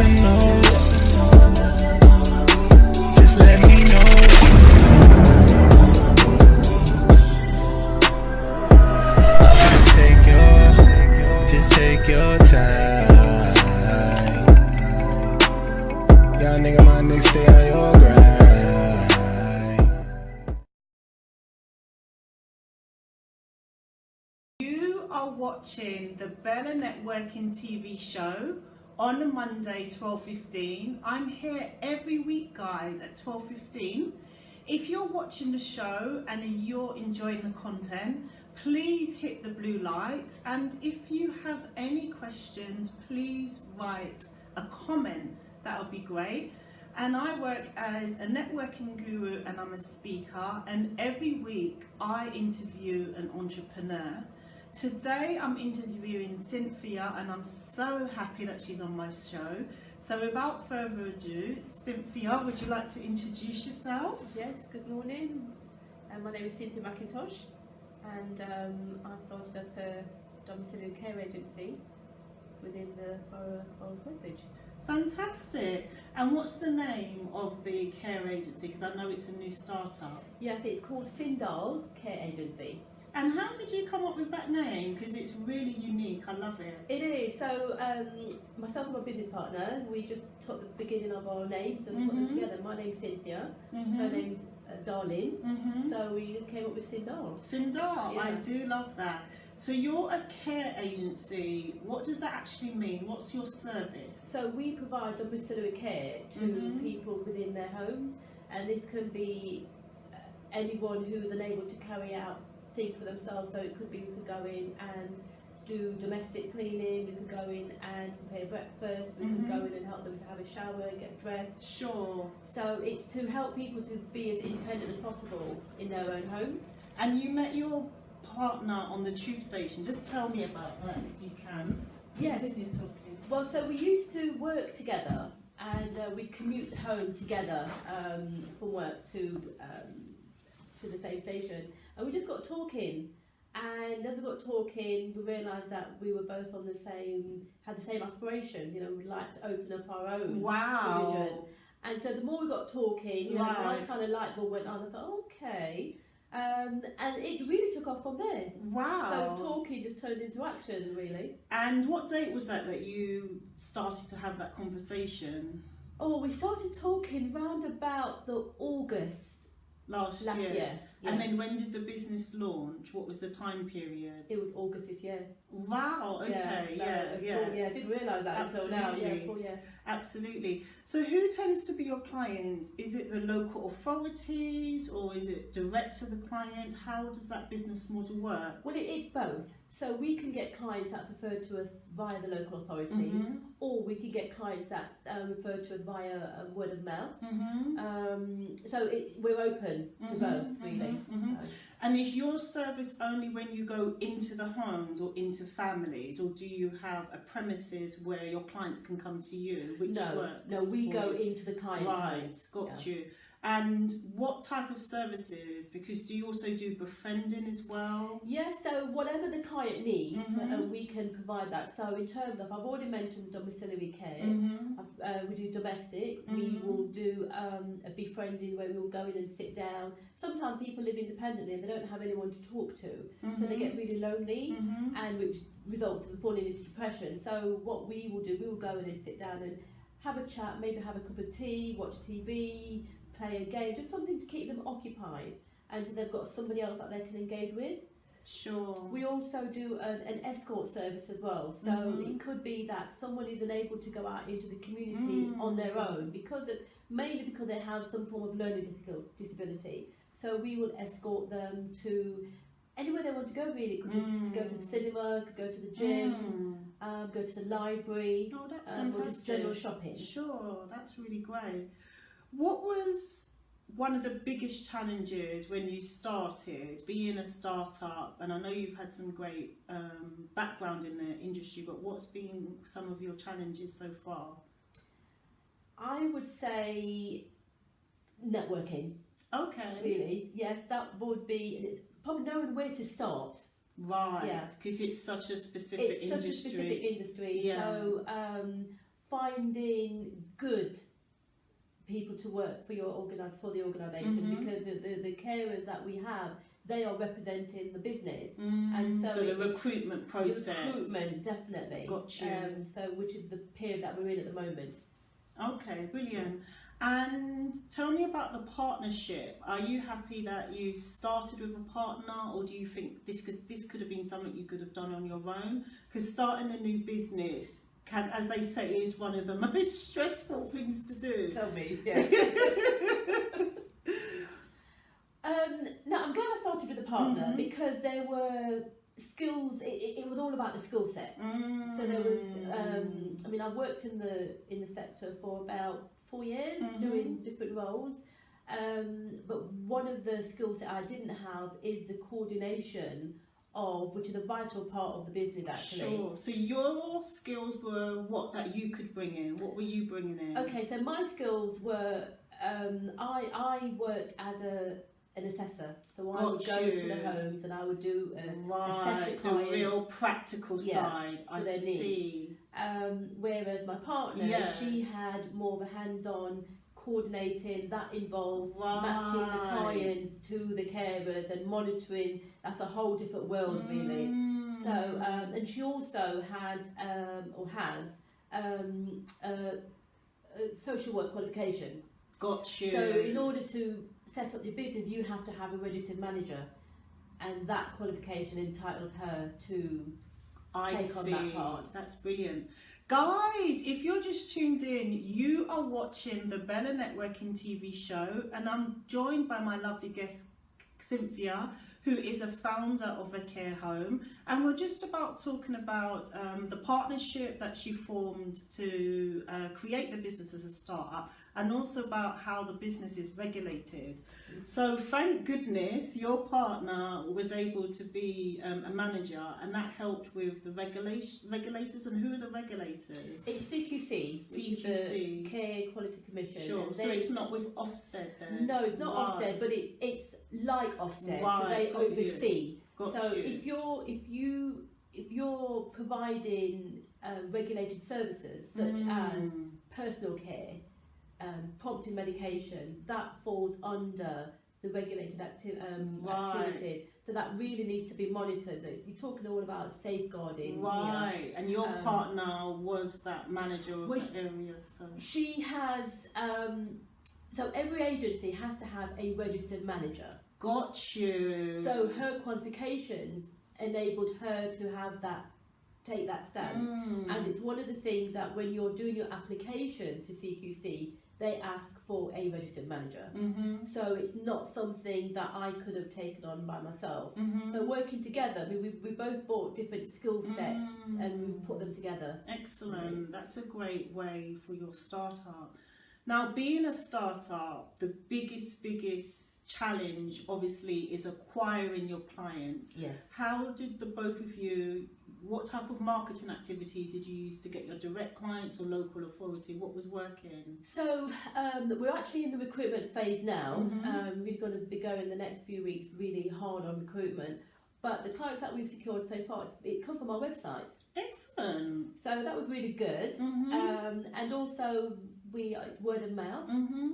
or no? Just let me know. Just take your time. Y'all nigga, my niggas stay on your grind. You are watching the BellaNetworking TV show on a Monday, 12:15. I'm here every week, guys, at 12:15. If you're watching the show and you're enjoying the content, please hit the blue lights, and if you have any questions, please write a comment. That would be great. And I work as a networking guru and I'm a speaker, and every week I interview an entrepreneur. Today I'm interviewing Cynthia, and I'm so happy that she's on my show. So without further ado, Cynthia, would you like to introduce yourself? Yes, good morning. My name is Cynthia McIntosh, and I've started up a domiciliary care agency within the borough of Greenwich. Fantastic. And what's the name of the care agency? Because I know it's a new startup. Yeah, I think it's called CynDarl Care Agency. And how did you come up with that name? Because it's really unique. I love it. It is. So myself and my business partner, we just took the beginning of our names and put them together. My name's Cynthia, her name's Darlene, so we just came up with CynDarl. CynDarl, Yeah. I do love that. So you're a care agency. What does that actually mean? What's your service? So we provide domiciliary care to people within their homes, and this can be anyone who is unable to carry out things for themselves. So it could be we could go in and do domestic cleaning, we could go in and prepare breakfast, we could go in and help them to have a shower and get dressed. Sure. So it's to help people to be as independent as possible in their own home. And you met your partner on the tube station. Just tell me about that if you can. Yes. Continue talking. Well, so we used to work together, and we commute home together from work to the same station, and we just got talking. And as we got talking, we realised that we were both on had the same aspiration. You know, we'd like to open up our own division. And so the more we got talking, you know, my kind of light bulb went on. I thought, okay. And it really took off from there. Wow. So talking just turned into action, really. And what date was that you started to have that conversation? Oh, we started talking round about the August last year. Yeah. And then when did the business launch? What was the time period? It was August this year. Wow, okay, I didn't realise that until now. Yeah, Absolutely. So who tends to be your clients? Is it the local authorities or is it direct to the client? How does that business model work? Well, it's both. So we can get clients that refer to us via the local authority, or we can get clients that refer to us via word of mouth. So we're open to both, really. And is your service only when you go into the homes or into families, or do you have a premises where your clients can come to you? Which works? No, we go into the client's homes. Got you. And what type of services? Because do you also do befriending as well? Yes, so whatever the client needs, we can provide that. So in terms of, I've already mentioned domiciliary care, we do domestic, we will do a befriending where we'll go in and sit down. Sometimes people live independently and they don't have anyone to talk to, so they get really lonely, and which results in falling into depression. So what we will do, we will go in and sit down and have a chat, maybe have a cup of tea, watch TV, play a game, just something to keep them occupied, and so they've got somebody else that they can engage with. Sure. We also do an escort service as well, so it could be that someone is unable to go out into the community on their own mainly because they have some form of learning disability. So we will escort them to anywhere they want to go, really. It could be to go to the cinema, could go to the gym, go to the library, oh, that's fantastic. Or just general shopping. Sure, that's really great. What was one of the biggest challenges when you started being a startup? And I know you've had some great background in the industry, but what's been some of your challenges so far? I would say networking. Okay. Really, yes, that would be probably knowing where to start. Right. Because it's such a specific industry. Such a specific industry. Yeah. So finding good people to work for the organisation, because the carers that we have, they are representing the business, and so the recruitment process. The recruitment, definitely. Got you. So which is the period that we're in at the moment. Okay, brilliant. And tell me about the partnership. Are you happy that you started with a partner, or do you think this could have been something you could have done on your own? Because starting a new business can, as they say, is one of the most stressful things to do. Tell me, yeah. No, I'm glad I started with a partner, because there were skills. It was all about the skill set. So there was. I mean, I've worked in the sector for about 4 years, doing different roles. But one of the skills that I didn't have is the coordination of, which is a vital part of the business actually. Sure. So your skills were what that you could bring in? What were you bringing in? Okay, so my skills were, I worked as an assessor. So I would go to the homes and I would do assess the clients. The real practical side. I their see. Whereas my partner, she had more of a hands-on coordinating, that involved matching the clients to the carers and monitoring. That's a whole different world really. So and she also had or has a social work qualification. Got you. So in order to set up your business, you have to have a registered manager, and that qualification entitles her to take on that part. That's brilliant. Guys, if you're just tuned in, you are watching the BellaNetworking TV show, and I'm joined by my lovely guest, Cynthia, who is a founder of a care home, and we're just about talking about the partnership that she formed to create the business as a startup, and also about how the business is regulated. So thank goodness your partner was able to be a manager, and that helped with the regulators. And who are the regulators? It's CQC, which is the Care Quality Commission. Sure. So it's not with Ofsted then? No, it's not Ofsted, but it's like Ofsted. So they oversee. So if you're providing regulated services such as personal care, prompting medication, that falls under the regulated activity. So that really needs to be monitored. You're talking all about safeguarding. Right, here. And your partner was that manager of that area. So she has. So every agency has to have a registered manager. Got you. So her qualifications enabled her to have that, take that stance. And it's one of the things that when you're doing your application to CQC, they ask for a registered manager. So it's not something that I could have taken on by myself. So working together, I mean, we both brought different skill sets and we've put them together. Excellent. That's a great way for your startup. Now, being a startup, the biggest challenge obviously is acquiring your clients. Yes. How did the both of you, what type of marketing activities did you use to get your direct clients or local authority? What was working? So we're actually in the recruitment phase now. We're going to be going the next few weeks really hard on recruitment. But the clients that we've secured so far, it come from our website. Excellent. So that was really good. And also word of mouth,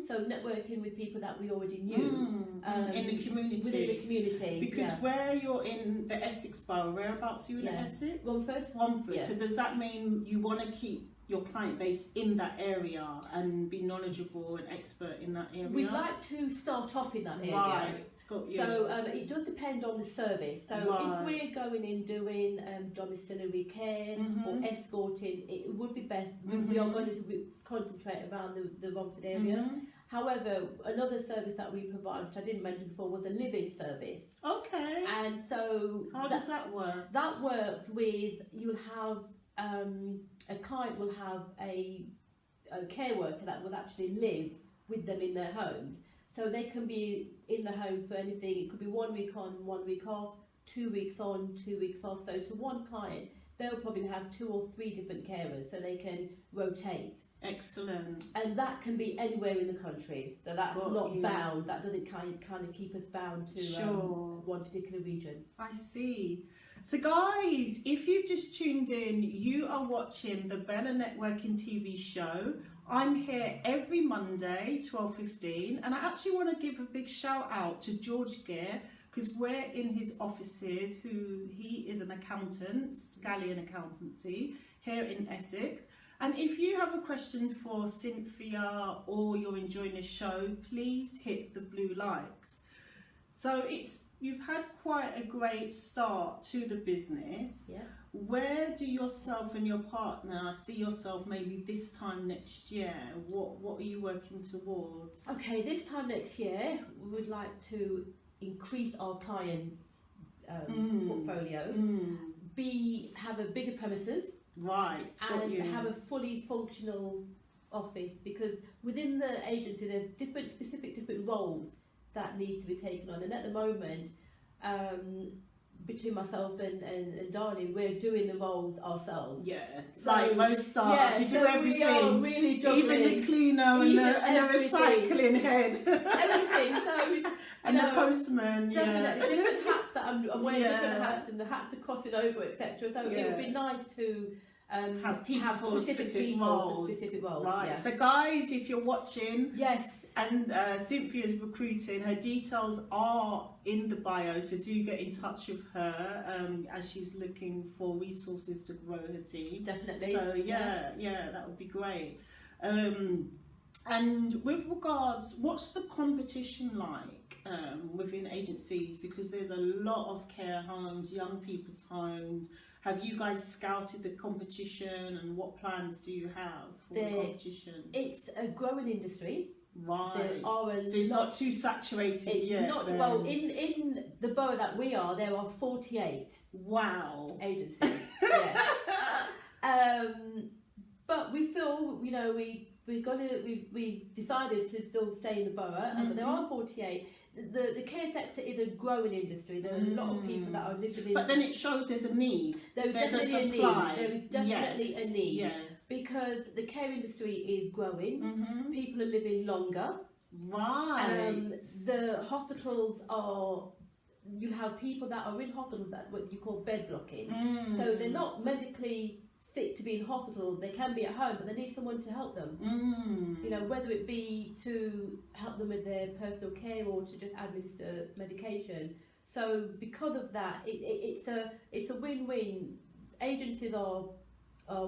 so networking with people that we already knew in the community. Within the community, because where you're in the Essex borough, whereabouts are you in Essex? Romford. Yeah. So does that mean you want to keep your client base in that area and be knowledgeable and expert in that area? We'd like to start off in that area. Right. Got you. So it does depend on the service. So if we're going in doing domiciliary care or escorting, it would be best. We are going to concentrate around the Romford area. However, another service that we provide, which I didn't mention before, was a living service. Okay. And so how does that work? That works with, you'll have a client will have a care worker that will actually live with them in their homes. So they can be in the home for anything. It could be 1 week on, 1 week off, 2 weeks on, 2 weeks off. So to one client, they'll probably have 2 or 3 different carers, so they can rotate. Excellent. And that can be anywhere in the country. So that's not bound. That doesn't kind of keep us bound to one particular region. I see. So guys, if you've just tuned in, you are watching the BellaNetworking TV show. I'm here every Monday, 12:15, and I actually want to give a big shout out to George Gere, because we're in his offices, he is an accountant, Scallion Accountancy, here in Essex. And if you have a question for Cynthia or you're enjoying the show, please hit the blue likes. So you've had quite a great start to the business. Yeah. Where do yourself and your partner see yourself maybe this time next year? What are you working towards? Okay, this time next year, we would like to increase our client portfolio, have a bigger premises, right, and have a fully functional office, because within the agency there are different roles that need to be taken on, and at the moment between myself and Darnie, we're doing the roles ourselves. Yeah, so, like most staff, you do everything. We are really juggling. Even the cleaner and the recycling head. Everything. So and the postman. Definitely. Yeah. Different hats that I'm wearing, different hats, and the hats are crossing over, etc. So it would be nice to have people for specific roles. Right. Yeah. So guys, if you're watching, yes. And Cynthia's recruiting, her details are in the bio, so do get in touch with her as she's looking for resources to grow her team. Definitely. So yeah, that would be great. And with regards, what's the competition like within agencies? Because there's a lot of care homes, young people's homes. Have you guys scouted the competition, and what plans do you have for the competition? It's a growing industry. Right. So it's not too saturated yet. It's not, well, in the borough that we are, there are 48 agencies. Yeah. But we feel, we decided to still stay in the borough, but there are 48. The care sector is a growing industry. There are a lot of people that are living in. But then it shows there's a need. There's definitely a need. There is definitely a need. Yes. Because the care industry is growing. People are living longer. Right. The hospitals are. You have people that are in hospitals that what you call bed blocking. So they're not medically sick to be in hospital. They can be at home, but they need someone to help them. Whether it be to help them with their personal care or to just administer medication. So because of that, it's a win-win. Agencies are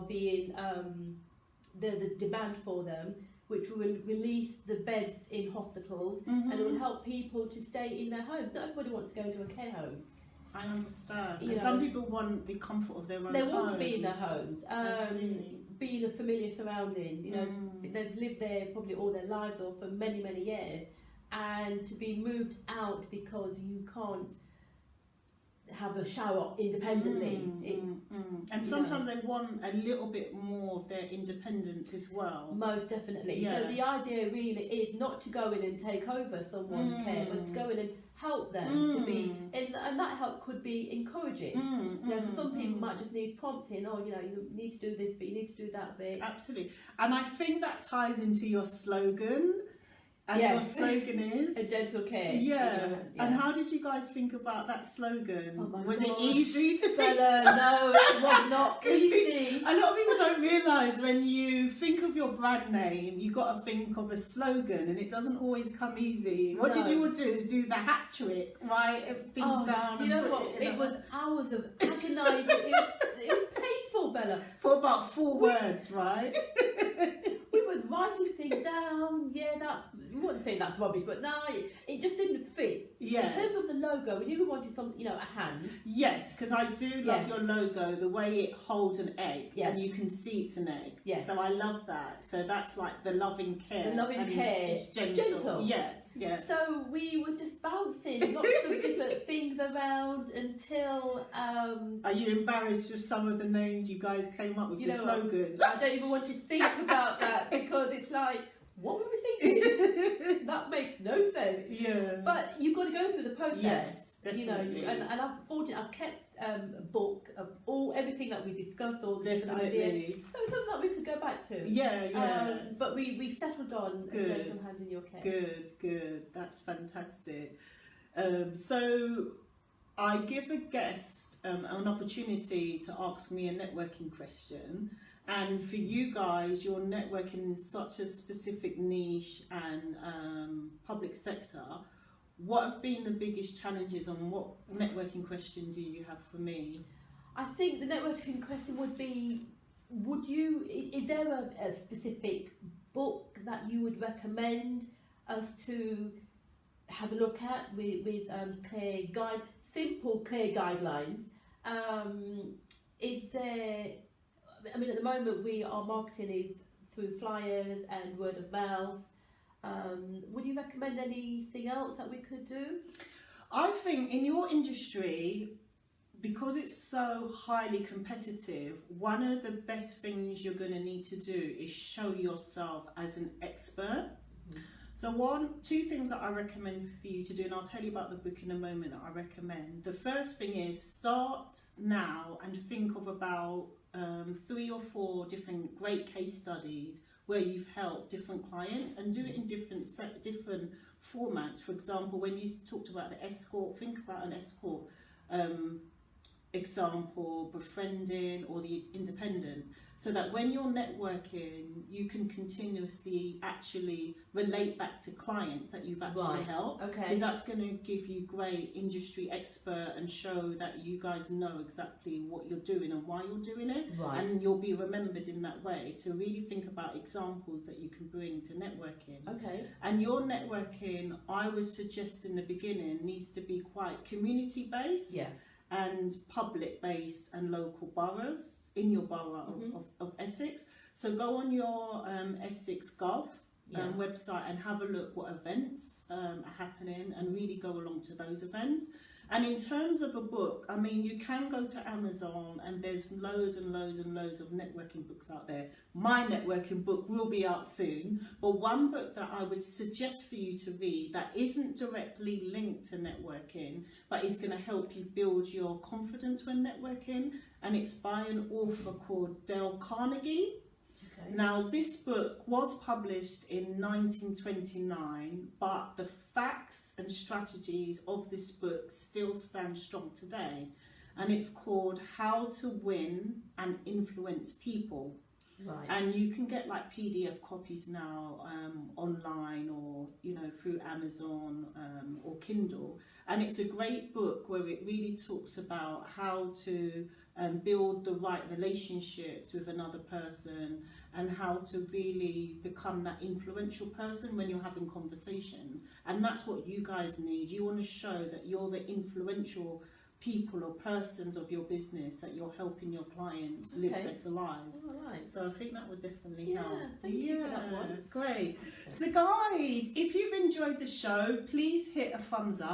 being the demand for them, which will release the beds in hospitals and it will help people to stay in their homes. Not everybody wants to go into a care home. I understand. And some people want the comfort of their own home. They want to be in their homes, be in a familiar surrounding. They've lived there probably all their lives or for many, many years, and to be moved out because you can't have a shower independently. And sometimes they want a little bit more of their independence as well. Most definitely. Yes. So the idea really is not to go in and take over someone's care, but to go in and help them to be, and that help could be encouraging. So some people might just need prompting, you need to do this bit, you need to do that bit. Absolutely. And I think that ties into your slogan. And your slogan is? A gentle care. Yeah. And how did you guys think about that slogan? Oh my was gosh. it easy to think? Bella, no, it was not easy. A lot of people don't realise when you think of your brand name, you've got to think of a slogan, and it doesn't always come easy. What did you do? Do the hat trick, write things down? Do you know what? It was hours of agonising. It was painful, Bella. For about 4 words, right? We were writing things down. We wouldn't say that's rubbish, but no, it just didn't fit. Yes. In terms of the logo, we knew we wanted some, a hand. Yes, because I do love your logo, the way it holds an egg, and you can see it's an egg. Yes. So I love that. So that's like the loving care. The loving care. It's gentle. Yes. So we were just bouncing lots of different things around until. Are you embarrassed with some of the names you guys came up with? The slogan. I don't even want you to think about that, because it's like, what were we thinking? That makes no sense. Yeah. But you've got to go through the process. Yes, definitely. And I'm fortunate. I've kept a book of everything that we discussed, all the different ideas. So it's something that we could go back to. Yeah. But we settled on a gentle hand in your care. Good. That's fantastic. So I give a guest an opportunity to ask me a networking question. And for you guys, you're networking in such a specific niche and public sector. What have been the biggest challenges, and what networking question do you have for me? I think the networking question would be, is there a specific book that you would recommend us to have a look at with simple, clear guidelines? Is there, I mean, at the moment our marketing is through flyers and word of mouth. Would you recommend anything else that we could do? I think in your industry, because it's so highly competitive, one of the best things you're going to need to do is show yourself as an expert. Mm-hmm. So two things that I recommend for you to do, and I'll tell you about the book in a moment that I recommend. The first thing is start now and think of about 3 or 4 different great case studies where you've helped different clients, and do it in different formats. For example, when you talked about the escort, think about an escort example, befriending, or the independent, so that when you're networking, you can continuously actually relate back to clients that you've actually helped. Okay. Because that's going to give you great industry expert and show that you guys know exactly what you're doing and why you're doing it. Right. And you'll be remembered in that way. So really think about examples that you can bring to networking. Okay. And your networking, I would suggest in the beginning, needs to be quite community based. Yeah. And public based and local boroughs in your borough of Essex. So go on your Essex Gov website and have a look what events are happening, and really go along to those events. And in terms of a book, I mean, you can go to Amazon and there's loads and loads and loads of networking books out there. My networking book will be out soon, but one book that I would suggest for you to read that isn't directly linked to networking, but is going to help you build your confidence when networking, and it's by an author called Dale Carnegie. Okay. Now, this book was published in 1929, but the facts and strategies of this book still stand strong today, and it's called How to Win and Influence People. Right. And you can get like PDF copies now online, or through Amazon or Kindle, and it's a great book where it really talks about how to build the right relationships with another person, and how to really become that influential person when you're having conversations. And that's what you guys need. You want to show that you're the influential people or persons of your business, that you're helping your clients live better lives. All right. So I think that would definitely help. Thank you for that one. Great. Okay. So guys, if you've enjoyed the show, please hit a thumbs up.